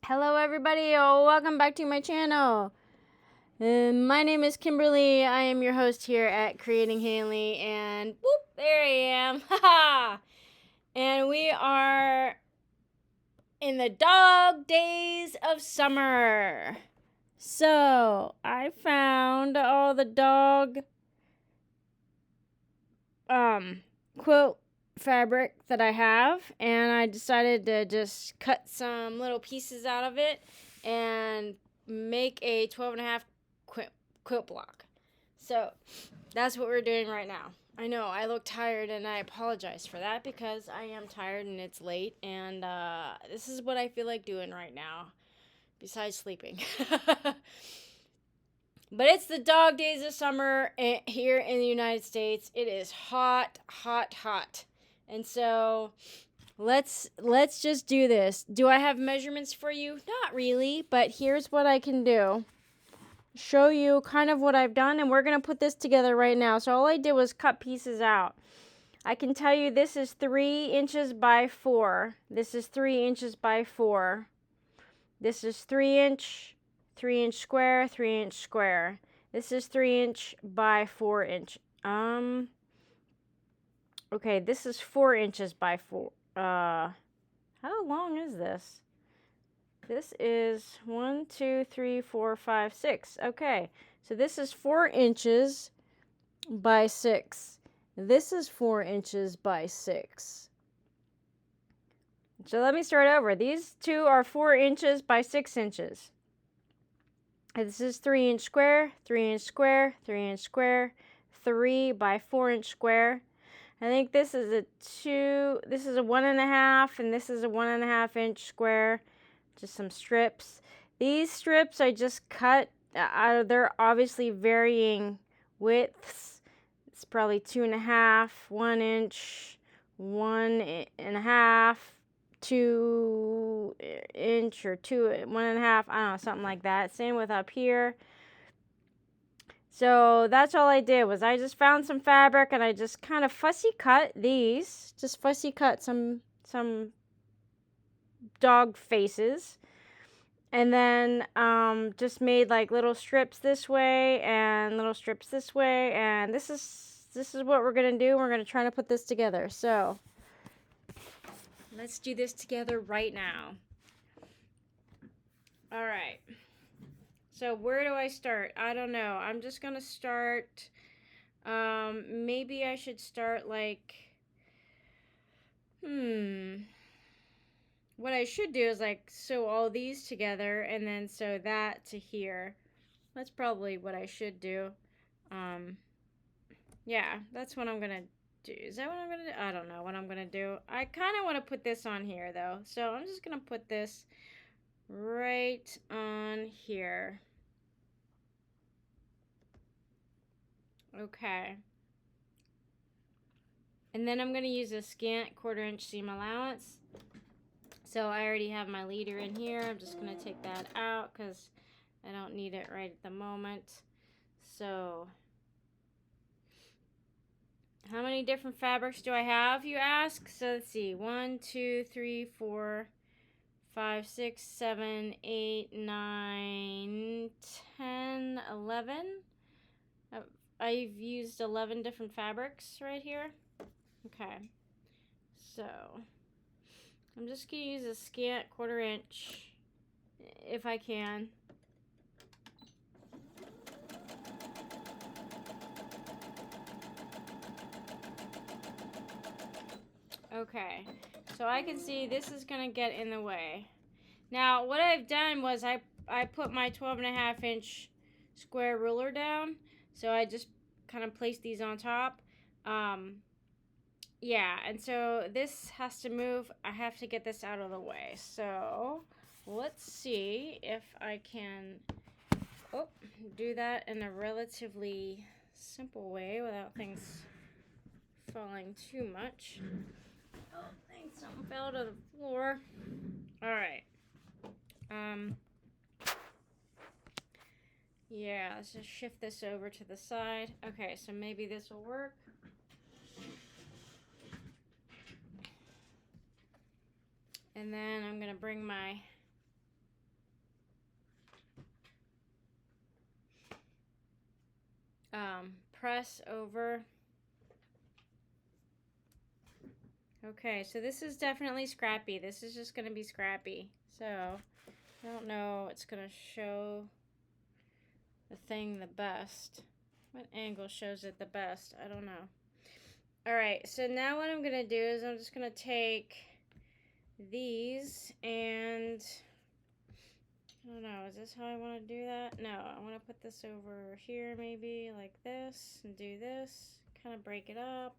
Hello everybody, welcome back to my channel. My name is Kimberly. I am your host here at Creating Haley, and whoop, there I am. Haha! And we are in the dog days of summer. So, I found all the dog quilt fabric that I have, and I decided to just cut some little pieces out of it and make a 12 and a half quilt block. So that's what we're doing right now. I know I look tired, and I apologize for that because I am tired and it's late, and this is what I feel like doing right now besides sleeping. But it's the dog days of summer here in the United States. It is hot, hot, hot. And so let's just do this. Do I have measurements for you? Not really, but here's what I can do. Show you kind of what I've done, and we're going to put this together right now. So all I did was cut pieces out. I can tell you this is 3 inches by 4. This is 3 inches by 4. This is 3 inch square, 3 inch square. This is 3 inch by 4 inch. Okay, this is 4 inches by 4. How long is this? This is 1, 2, 3, 4, 5, 6. Okay, so this is 4 inches by 6. This is 4 inches by 6. So let me start over. These two are 4 inches by 6 inches. This is 3 inch square, 3 inch square, 3 inch square, 3 by 4 inch square. I think this is a 2, this is a 1.5, and this is a 1.5 inch square. Just some strips. These strips I just cut. They're obviously varying widths. It's probably 2.5, 1 inch, 1.5, 2 inch, or 1.5. I don't know, something like that. Same with up here. So that's all I did was I just found some fabric, and I just kind of fussy cut these. Just fussy cut some dog faces. And then just made like little strips this way and little strips this way, and this is what we're gonna do. We're gonna try to put this together. So let's do this together right now. All right. So where do I start? I don't know. I'm just gonna start. Maybe I should start like. What I should do is like sew all these together and then sew that to here. That's probably what I should do. Yeah, that's what I'm gonna do. Is that what I'm gonna do? I don't know what I'm gonna do. I kind of want to put this on here though, so I'm just gonna put this right on here. Okay. And then I'm gonna use a scant 1/4 inch seam allowance. So I already have my leader in here. I'm just gonna take that out because I don't need it right at the moment. So how many different fabrics do I have, you ask? So let's see. 1, 2, 3, 4, 5, 6, 7, 8, 9, 10, 11. I've used 11 different fabrics right here. Okay. So I'm just going to use a scant 1/4 inch if I can. Okay, so I can see this is going to get in the way. Now, what I've done was I put my 12.5 inch square ruler down. So I just kind of placed these on top. Yeah, and so this has to move. I have to get this out of the way. So let's see if I can do that in a relatively simple way without things falling too much. Oh, I think something fell to the floor. All right. Yeah, let's just shift this over to the side. Okay, so maybe this will work. And then I'm going to bring my press over. Okay, so this is definitely scrappy. This is just going to be scrappy. So, I don't know, it's going to show the thing the best. What angle shows it the best? I don't know. Alright, so now what I'm going to do is I'm just going to take these and... I don't know, is this how I want to do that? No, I want to put this over here maybe like this and do this. Kind of break it up.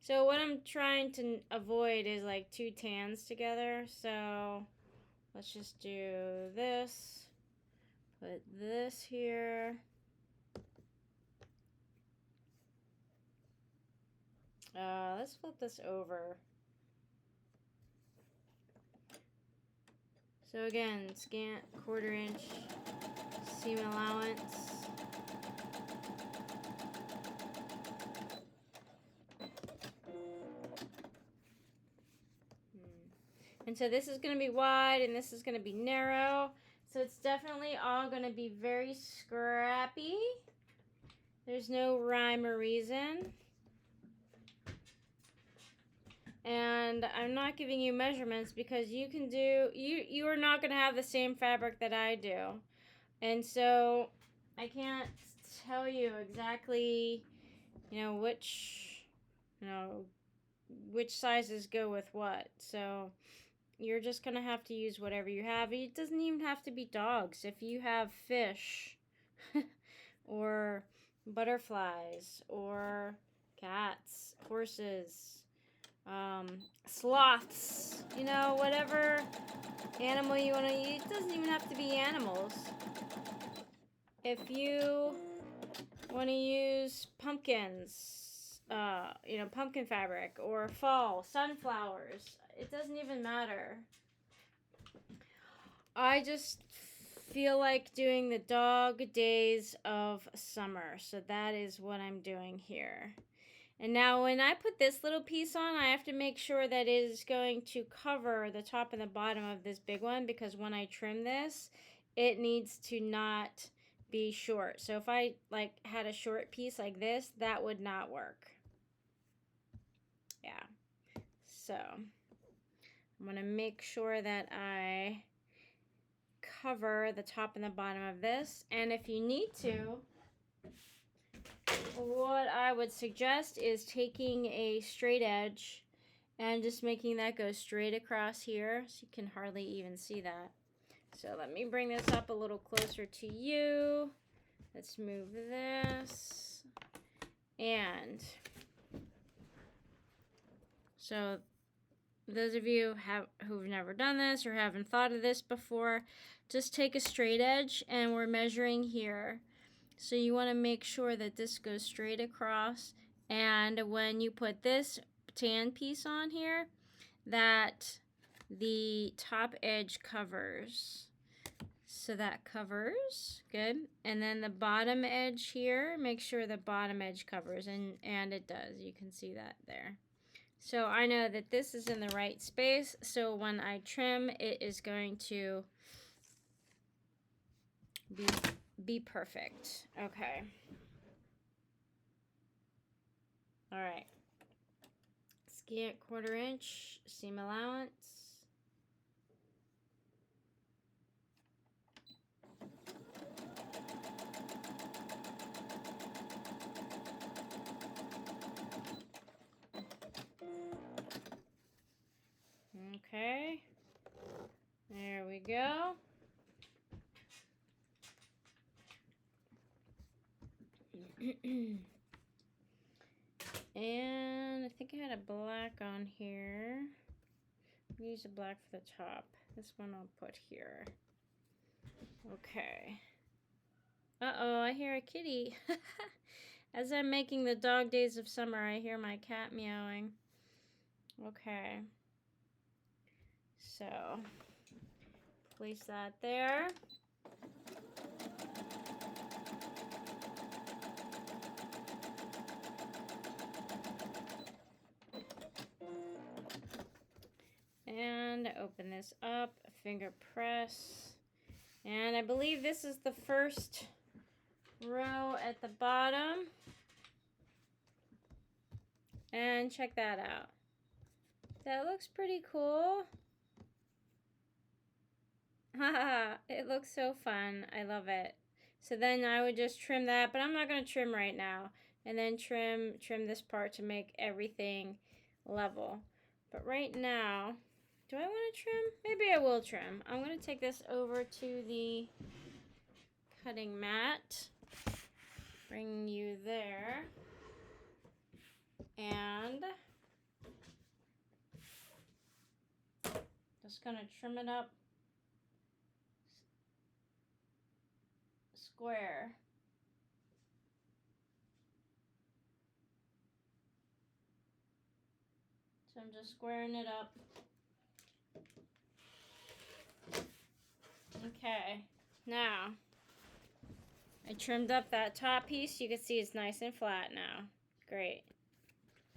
So what I'm trying to avoid is like two tans together. So let's just do this. Put this here. Let's flip this over. So again, scant 1/4 inch seam allowance. And so this is going to be wide and this is going to be narrow. So it's definitely all going to be very scrappy. There's no rhyme or reason. And I'm not giving you measurements because you can do, you are not going to have the same fabric that I do. And so I can't tell you exactly, which sizes go with what. So you're just going to have to use whatever you have. It doesn't even have to be dogs. If you have fish or butterflies or cats, horses, sloths, whatever animal you want to use. It doesn't even have to be animals. If you want to use pumpkins, pumpkin fabric or fall, sunflowers, it doesn't even matter. I just feel like doing the dog days of summer, so that is what I'm doing here. And now when I put this little piece on, I have to make sure that it is going to cover the top and the bottom of this big one, because when I trim this, it needs to not be short. So if I had a short piece like this, that would not work. Yeah. So I'm going to make sure that I cover the top and the bottom of this. And if you need to, what I would suggest is taking a straight edge and just making that go straight across here, so you can hardly even see that. So let me bring this up a little closer to you. Let's move this. And so those of you who've never done this or haven't thought of this before, just take a straight edge, and we're measuring here. So you want to make sure that this goes straight across, and when you put this tan piece on here, that the top edge covers. So that covers, good. And then the bottom edge here, make sure the bottom edge covers, and it does. You can see that there. So I know that this is in the right space, so when I trim, it is going to be perfect. Okay. All right. Scant 1/4 inch seam allowance. Okay. There we go. And I think I had a black on here. Use a black for the top. This one I'll put here. Okay. Uh-oh, I hear a kitty. As I'm making the dog days of summer, I hear my cat meowing. Okay. So, place that there. And open this up, finger press. And I believe this is the first row at the bottom. And check that out. That looks pretty cool. Haha, it looks so fun. I love it. So then I would just trim that, but I'm not going to trim right now. And then trim this part to make everything level. But right now, do I want to trim? Maybe I will trim. I'm going to take this over to the cutting mat. Bring you there. And just going to trim it up square. So I'm just squaring it up. Okay, now I trimmed up that top piece. You can see it's nice and flat now. Great.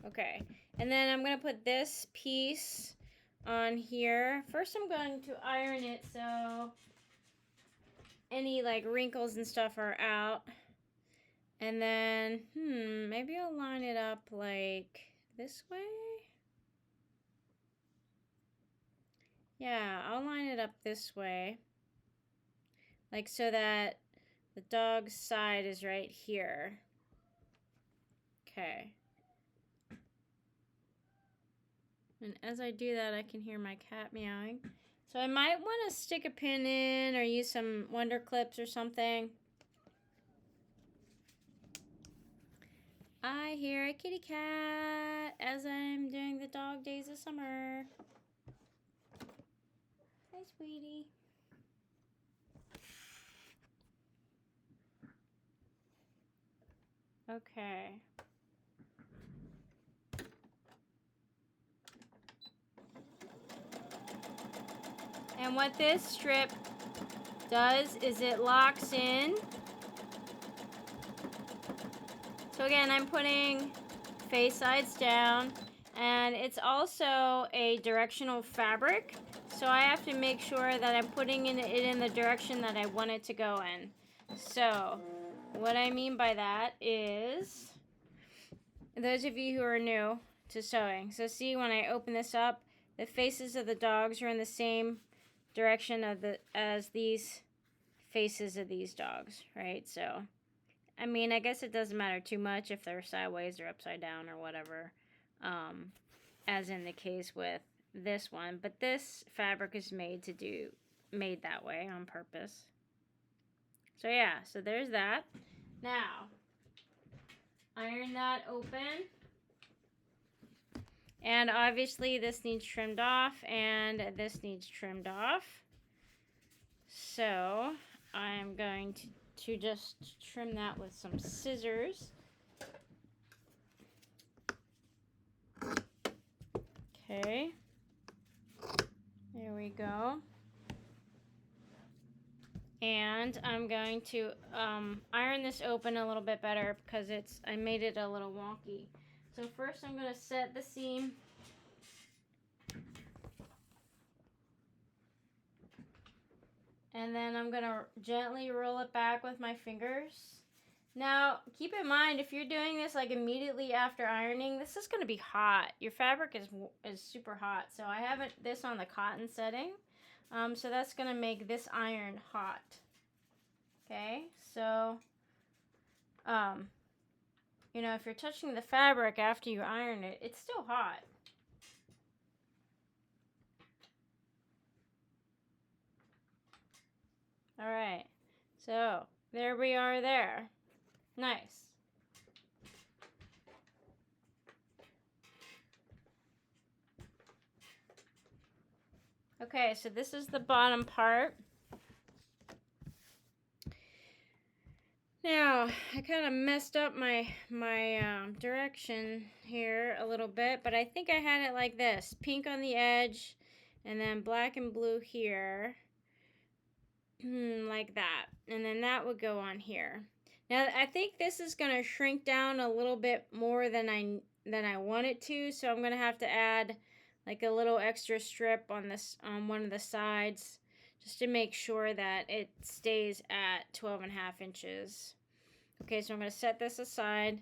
Okay, and then I'm going to put this piece on here. First I'm going to iron it so any like wrinkles and stuff are out. And then, maybe I'll line it up like this way. Yeah, I'll line it up this way. Like so that the dog's side is right here. Okay. And as I do that, I can hear my cat meowing. So I might want to stick a pin in or use some Wonder Clips or something. I hear a kitty cat as I'm doing the dog days of summer. Hi, sweetie. Okay. And what this strip does is it locks in. So again, I'm putting face sides down, and it's also a directional fabric. So I have to make sure that I'm putting it in the direction that I want it to go in. So what I mean by that is, those of you who are new to sewing, so see when I open this up, the faces of the dogs are in the same direction as these faces of these dogs, right? So, I mean, I guess it doesn't matter too much if they're sideways or upside down or whatever, as in the case with this one. But this fabric is made that way on purpose. So yeah, so there's that. Now, iron that open. And obviously this needs trimmed off and this needs trimmed off. So I'm going to just trim that with some scissors. Okay. There we go. And I'm going to iron this open a little bit better because I made it a little wonky. So first I'm going to set the seam. And then I'm going to gently roll it back with my fingers. Now, keep in mind, if you're doing this like immediately after ironing, this is going to be hot. Your fabric is super hot. So I have this on the cotton setting. So that's going to make this iron hot. Okay, so, you know, if you're touching the fabric after you iron it, it's still hot. All right, so there we are there. Nice. Okay, so this is the bottom part. Now, I kind of messed up my direction here a little bit, but I think I had it like this. Pink on the edge, and then black and blue here. Like that. And then that would go on here. Now, I think this is going to shrink down a little bit more than I want it to, so I'm going to have to add like a little extra strip on one of the sides just to make sure that it stays at 12.5 inches. Okay, so I'm going to set this aside,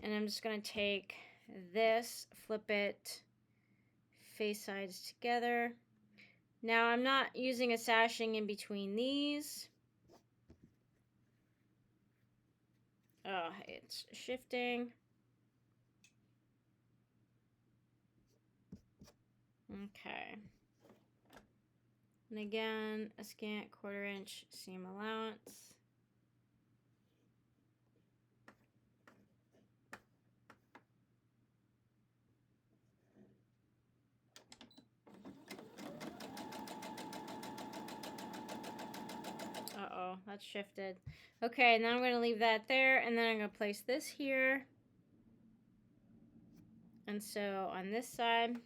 and I'm just going to take this, flip it face sides together. Now I'm not using a sashing in between these. Oh, it's shifting. Okay. And again, a scant 1/4 inch seam allowance. Uh-oh, that's shifted. Okay, now I'm going to leave that there, and then I'm going to place this here. And so on this side,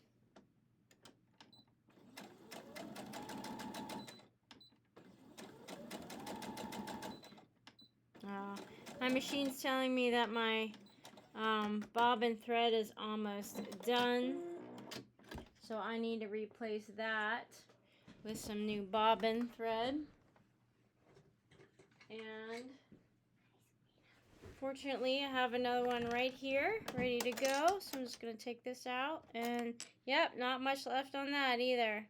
my machine's telling me that my bobbin thread is almost done. So I need to replace that with some new bobbin thread. And fortunately, I have another one right here, ready to go. So I'm just going to take this out. And yep, not much left on that either.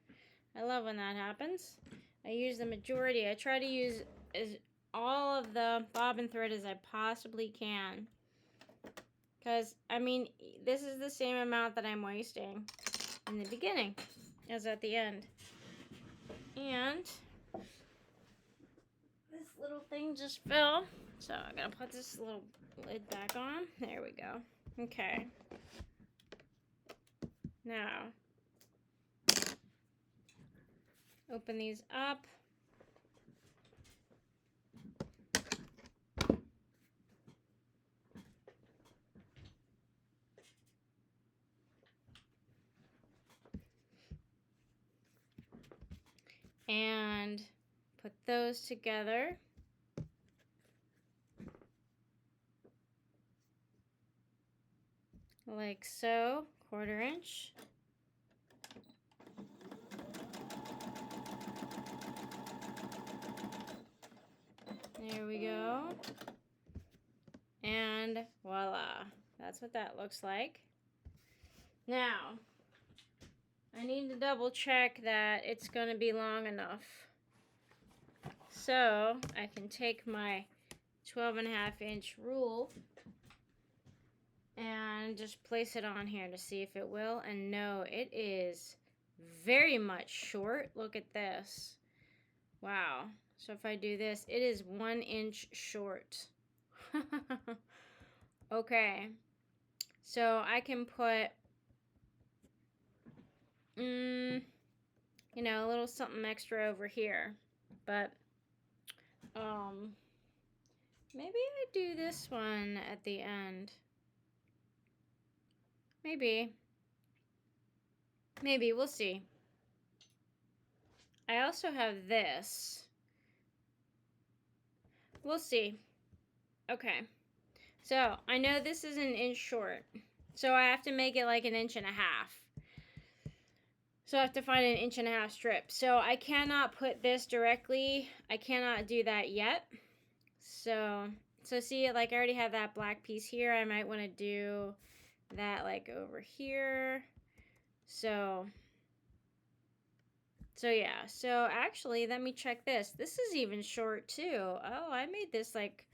I love when that happens. I use the majority. I try to use all of the bobbin thread as I possibly can. Because, I mean, this is the same amount that I'm wasting in the beginning as at the end. And this little thing just fell. So I'm going to put this little lid back on. There we go. Okay. Now, open these up. And put those together. Like so, 1/4 inch. There we go. And voila, that's what that looks like. Now, I need to double check that it's going to be long enough. So I can take my 12.5 inch rule and just place it on here to see if it will. And no, it is very much short. Look at this. Wow. So if I do this, it is 1 inch short. Okay. So I can put, you know, a little something extra over here. But, maybe I do this one at the end. Maybe. Maybe, we'll see. I also have this. We'll see. Okay. So, I know this is 1 inch short. So, I have to make it like 1.5 inches. So, I have to find 1.5 inch strip. So, I cannot put this directly. I cannot do that yet. So see, like I already have that black piece here. I might want to do that like over here. So yeah. So actually, let me check this. This is even short too. Oh, I made this like,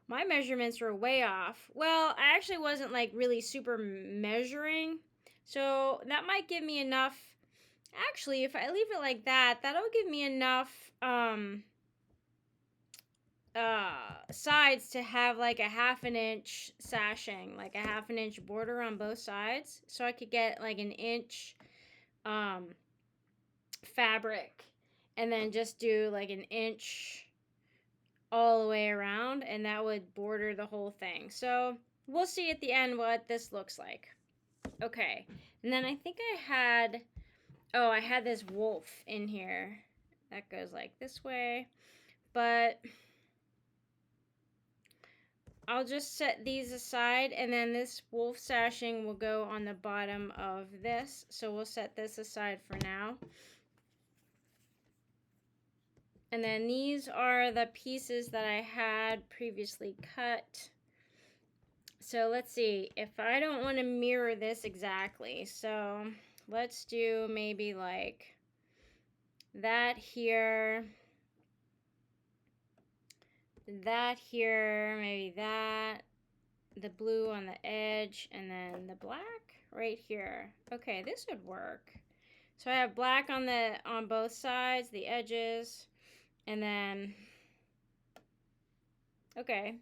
my measurements were way off. Well, I actually wasn't like really super measuring. So that might give me enough. Actually, if I leave it like that, that'll give me enough sides to have like a 1/2 inch sashing, like a 1/2 inch border on both sides, so I could get like 1 inch fabric and then just do like 1 inch all the way around, and that would border the whole thing. So we'll see at the end what this looks like. Okay, and then I think I had this wolf in here that goes like this way, but I'll just set these aside, and then this wolf sashing will go on the bottom of this. So we'll set this aside for now. And then these are the pieces that I had previously cut. So let's see, if I don't want to mirror this exactly, so let's do maybe like that here, maybe that, the blue on the edge, and then the black right here. Okay, this would work. So I have black on both sides, the edges, and then, okay.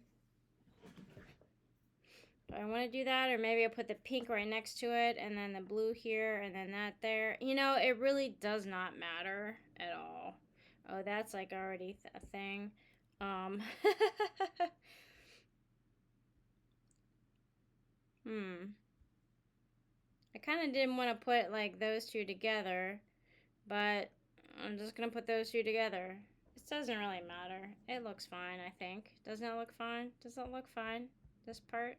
Do I want to do that? Or maybe I'll put the pink right next to it, and then the blue here, and then that there. You know, it really does not matter at all. Oh, that's like already a thing. I kind of didn't want to put like those two together, but I'm just going to put those two together. This doesn't really matter. It looks fine, I think. Doesn't it look fine? Does it look fine? This part?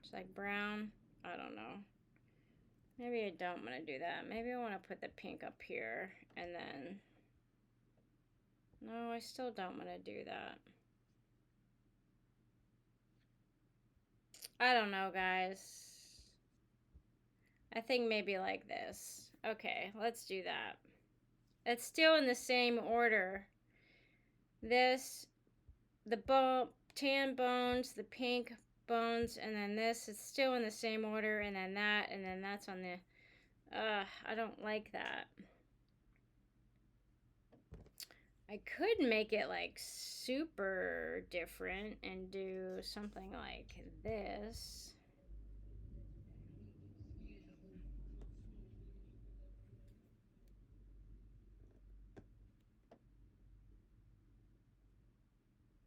It's like brown. I don't know. Maybe I don't want to do that. Maybe I want to put the pink up here and then... No, I still don't want to do that. I don't know, guys. I think maybe like this. Okay, let's do that. It's still in the same order. This, the tan bones, the pink bones, and then this is still in the same order, and then that's on the... I don't like that. I could make it like super different and do something like this.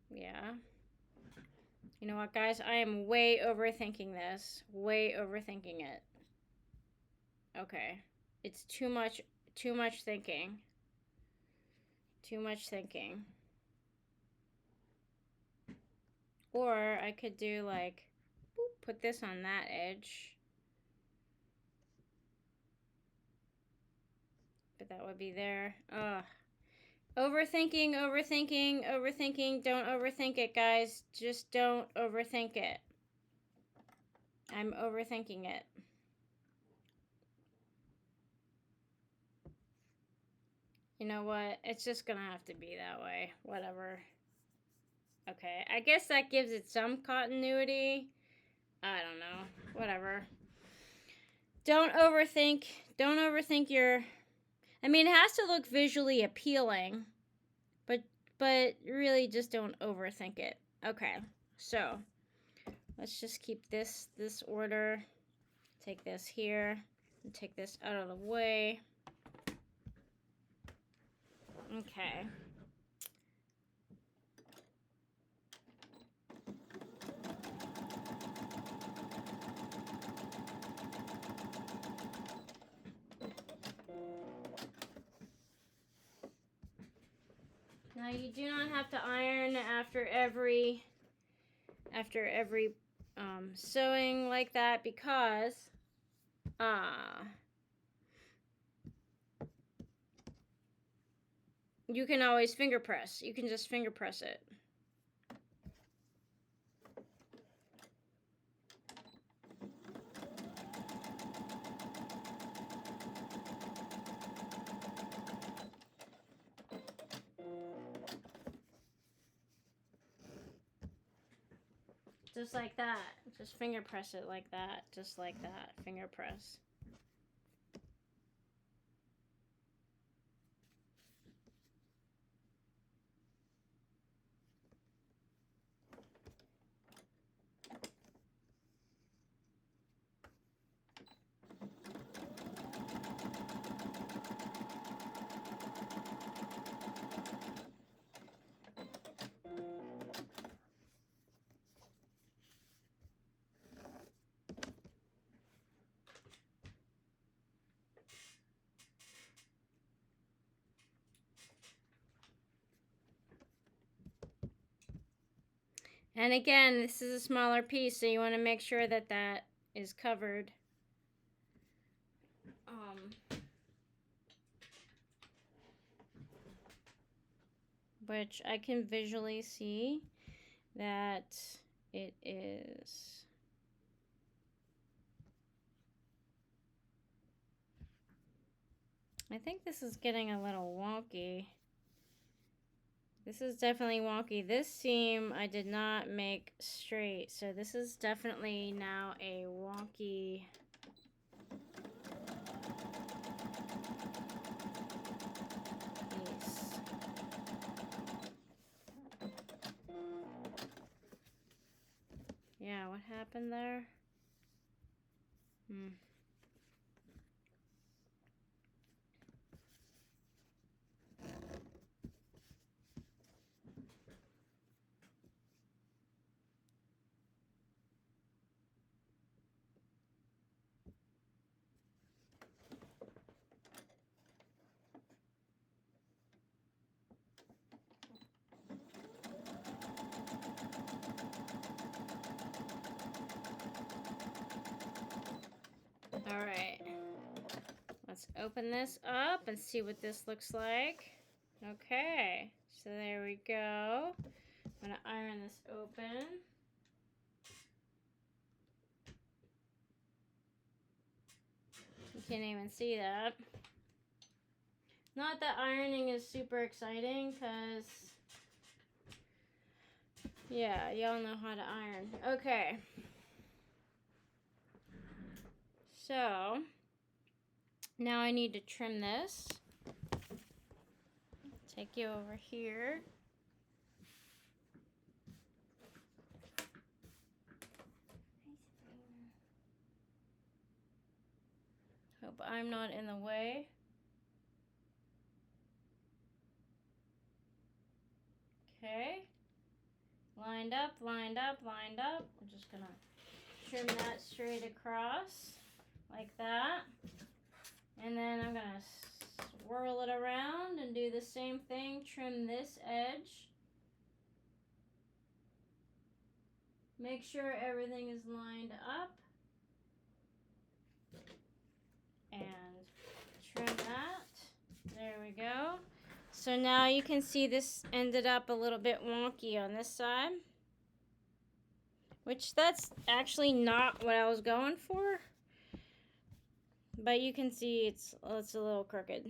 Yeah. You know what, guys? I am way overthinking this. Way overthinking it. Okay. It's too much thinking. Too much thinking. Or I could do like, boop, put this on that edge. But that would be there. Ugh. Overthinking, overthinking, overthinking. Don't overthink it, guys. Just don't overthink it. I'm overthinking it. You know what? It's just gonna have to be that way. Whatever. Okay, I guess that gives it some continuity. I don't know. Whatever. Don't overthink. Don't overthink your... I mean, it has to look visually appealing, but really just don't overthink it. Okay, so let's just keep this order. Take this here and take this out of the way. Okay. Now you do not have to iron after every sewing like that because you can always finger press. You can just finger press it. Just like that. Just finger press it like that. Just like that. Finger press. And again, this is a smaller piece, so you want to make sure that that is covered. which I can visually see that it is. I think this is getting a little wonky. This is definitely wonky. This seam I did not make straight, so this is definitely now a wonky piece. Yeah, what happened there? All right, let's open this up and see what this looks like. Okay, so there we go. I'm gonna iron this open. You can't even see that. Not that ironing is super exciting, because, yeah, y'all know how to iron. Okay. So, now I need to trim this. Take you over here. Hope I'm not in the way. Okay. Lined up, lined up, lined up. We're just gonna trim that straight across like that. And then I'm gonna swirl it around and do the same thing. Trim this edge. Make sure everything is lined up. And trim that. There we go. So now you can see this ended up a little bit wonky on this side, which that's actually not what I was going for, but you can see it's a little crooked.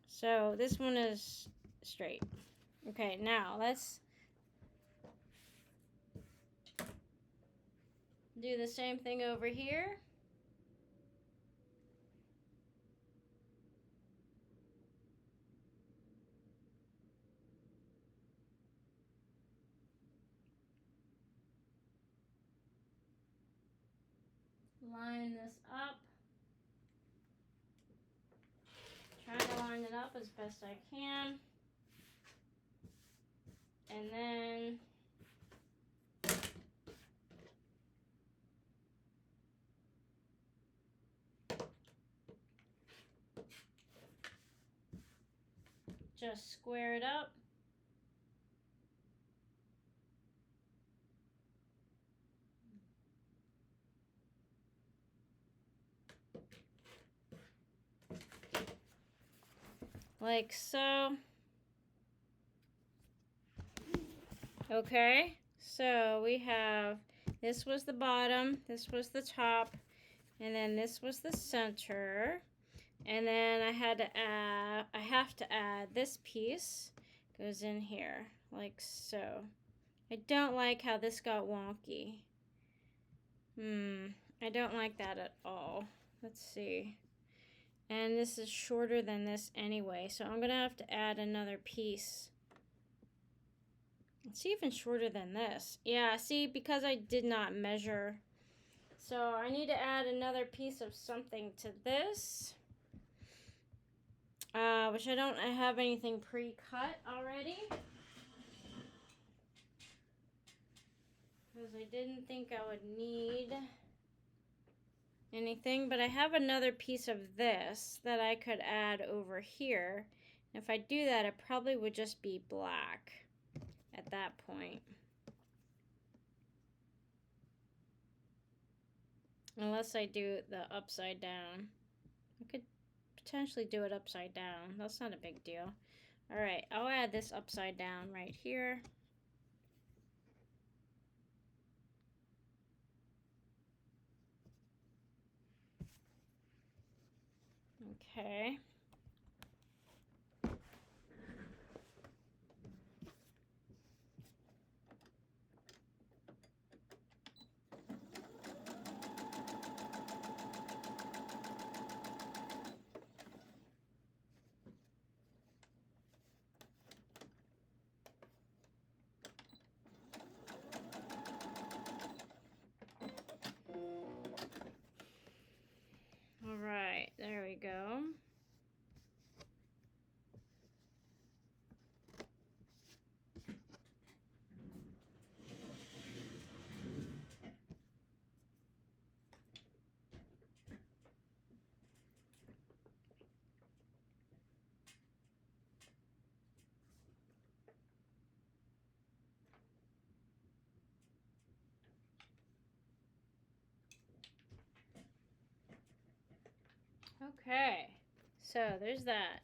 So this one is straight. Okay, now let's do the same thing over here. Line this up. Try to line it up as best I can. And then just square it up. Like so. Okay, so we have, this was the bottom, this was the top, and then this was the center. And then I have to add this piece, goes in here, like so. I don't like how this got wonky. I don't like that at all. Let's see. And this is shorter than this anyway, so I'm gonna have to add another piece. It's even shorter than this. Yeah, see, because I did not measure. So I need to add another piece of something to this. Which I don't have anything pre-cut already. Because I didn't think I would need anything. But I have another piece of this that I could add over here. And if I do that, it probably would just be black at that point. Unless I do the upside down. I could potentially do it upside down. That's not a big deal. All right, I'll add this upside down right here. Okay. All right, there we go. Okay, so there's that.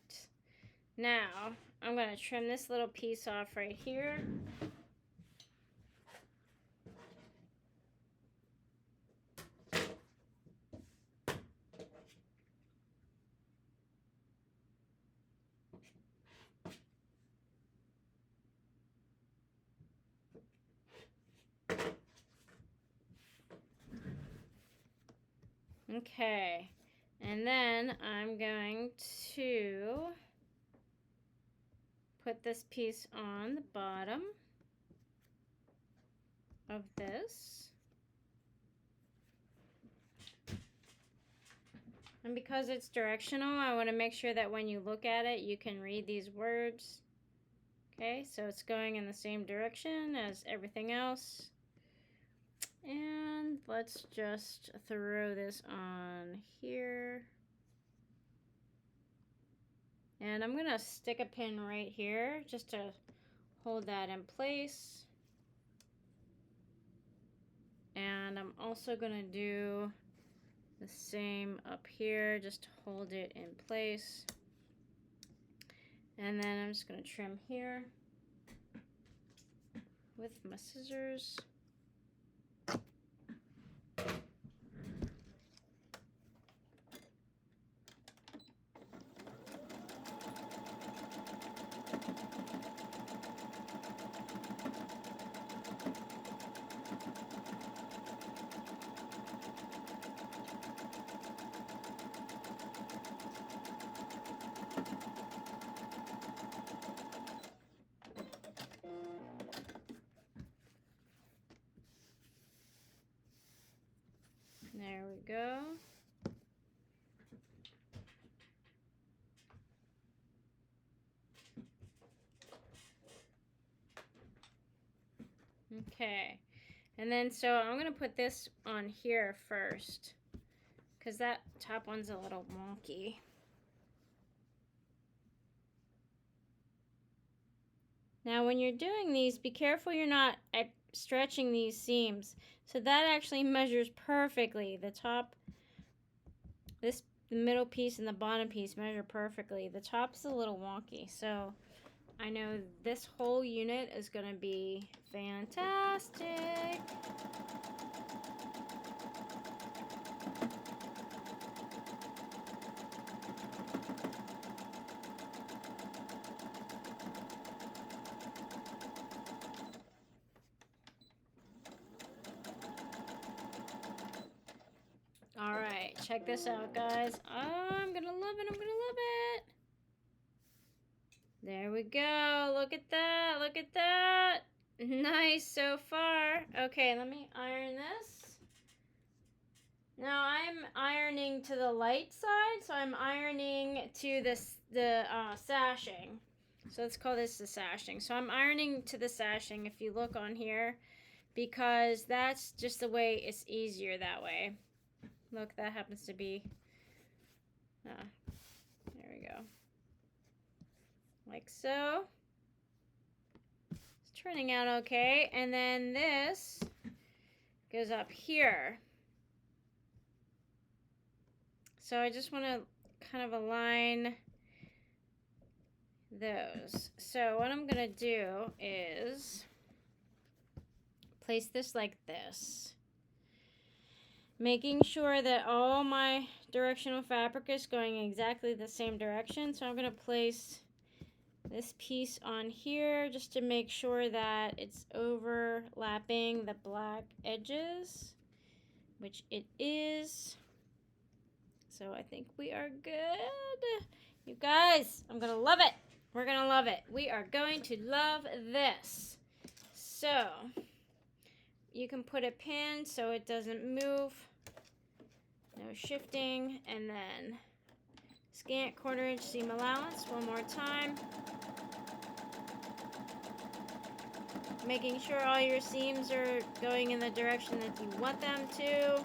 Now, I'm going to trim this little piece off right here. Okay, and then I'm going to put this piece on the bottom of this. And because it's directional, I want to make sure that when you look at it, you can read these words. Okay, so it's going in the same direction as everything else. And let's just throw this on here. And I'm going to stick a pin right here just to hold that in place. And I'm also going to do the same up here just to hold it in place. And then I'm just going to trim here with my scissors. There we go. Okay, and then so I'm gonna put this on here first because that top one's a little wonky. Now when you're doing these, be careful you're not stretching these seams. So that actually measures perfectly. The top, the middle piece and the bottom piece measure perfectly. The top's a little wonky, so I know this whole unit is going to be fantastic. All right, check this out, guys. Oh, I'm going to love it. I'm going to love it. There we go. Look at that. Look at that. Nice so far. Okay, let me iron this. Now I'm ironing to the light side, so I'm ironing to the sashing. So let's call this the sashing. So I'm ironing to the sashing if you look on here, because that's just the way it's easier that way. Look, that happens to be, there we go. Like so. It's turning out okay. And then this goes up here. So I just want to kind of align those. So what I'm going to do is place this like this, making sure that all my directional fabric is going exactly the same direction. So I'm going to place this piece on here just to make sure that it's overlapping the black edges, which it is. So I think we are good. You guys, I'm going to love it. We're going to love it. We are going to love this. So you can put a pin so it doesn't move. No shifting. And then scant 1/4 inch seam allowance one more time. Making sure all your seams are going in the direction that you want them to.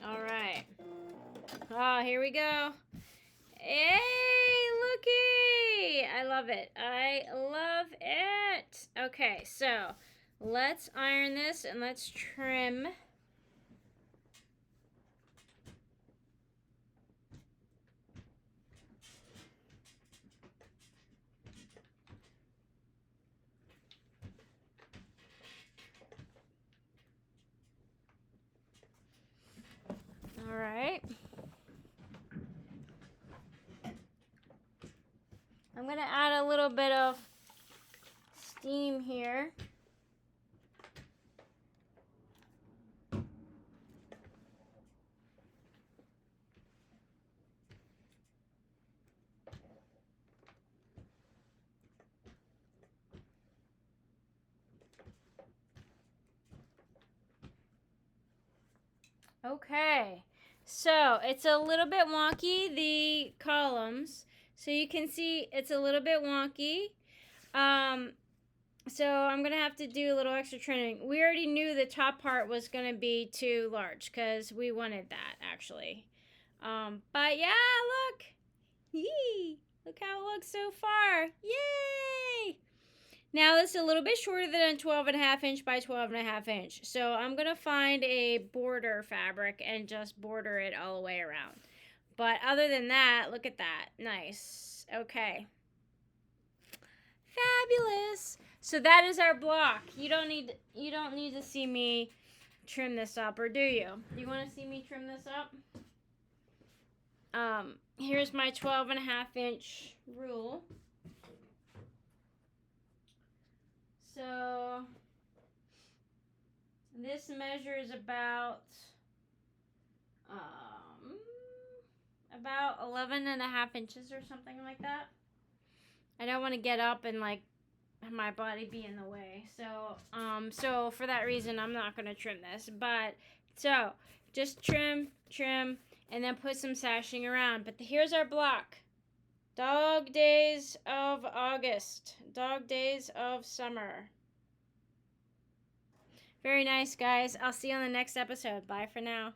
All right. Oh, here we go. Hey, looky! I love it. I love it. Okay, so let's iron this and let's trim. All right. I'm going to add a little bit of steam here. Okay, so it's a little bit wonky, the columns. So you can see it's a little bit wonky. So I'm going to have to do a little extra trimming. We already knew the top part was going to be too large because we wanted that, actually. But yeah, look. Yee! Look how it looks so far. Yay! Now this is a little bit shorter than a 12.5 inch by 12.5 inch. So I'm going to find a border fabric and just border it all the way around. But other than that, look at that. Nice. Okay. Fabulous. So that is our block. You don't need to see me trim this up, or do you? Do you want to see me trim this up? Here's my 12.5 inch rule. So this measures about 11.5 inches or something like that. I don't want to get up and like my body be in the way. So for that reason, I'm not going to trim this. But so just trim, and then put some sashing around. But here's our block. Dog days of August. Dog days of summer. Very nice, guys. I'll see you on the next episode. Bye for now.